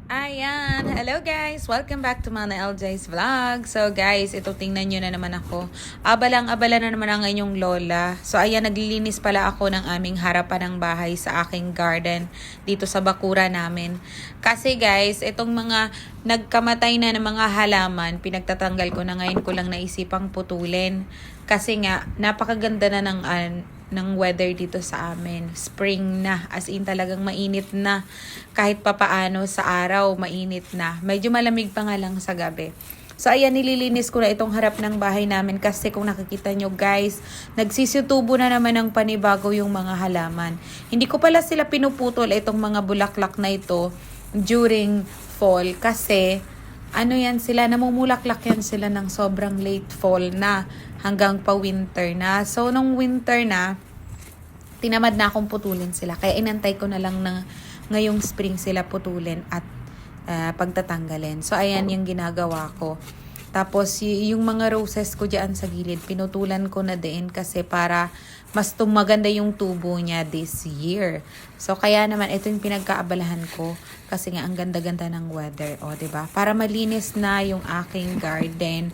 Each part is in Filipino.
Ayan! Hello guys! Welcome back to Mana LJ's Vlog. So guys, ito tingnan nyo na naman ako. Abalang-abala na naman ang inyong lola. So ayan, naglilinis pala ako ng aming harapan ng bahay sa aking garden dito sa bakura namin. Kasi guys, itong mga nagkamatay na ng mga halaman, pinagtatanggal ko na ngayon ko lang naisipang putulin. Kasi nga, napakaganda na ng weather dito sa amin. Spring na, as in talagang mainit na. Kahit papaano sa araw, mainit na. Medyo malamig pa nga lang sa gabi. So ayan, nililinis ko na itong harap ng bahay namin kasi kung nakikita nyo guys, nagsisitubo na naman ng panibago yung mga halaman. Hindi ko pala sila pinuputol itong mga bulaklak na ito during fall kasi ano yan sila, namumulaklak yan sila ng sobrang late fall na hanggang pa winter na. So, nung winter na, tinamad na akong putulin sila. Kaya inantay ko na lang na ngayong spring sila putulin at pagtatanggalin. So, ayan yung ginagawa ko. Tapos, yung mga roses ko dyan sa gilid, pinutulan ko na din kasi para mas maganda yung tubo niya this year. So, kaya naman, ito yung pinagkaabalahan ko kasi nga ang ganda-ganda ng weather. O, diba? Para malinis na yung aking garden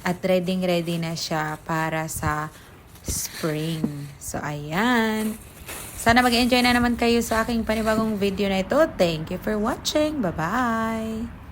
at ready na siya para sa spring. So, ayan. Sana mag-enjoy na naman kayo sa aking panibagong video na ito. Thank you for watching. Bye-bye!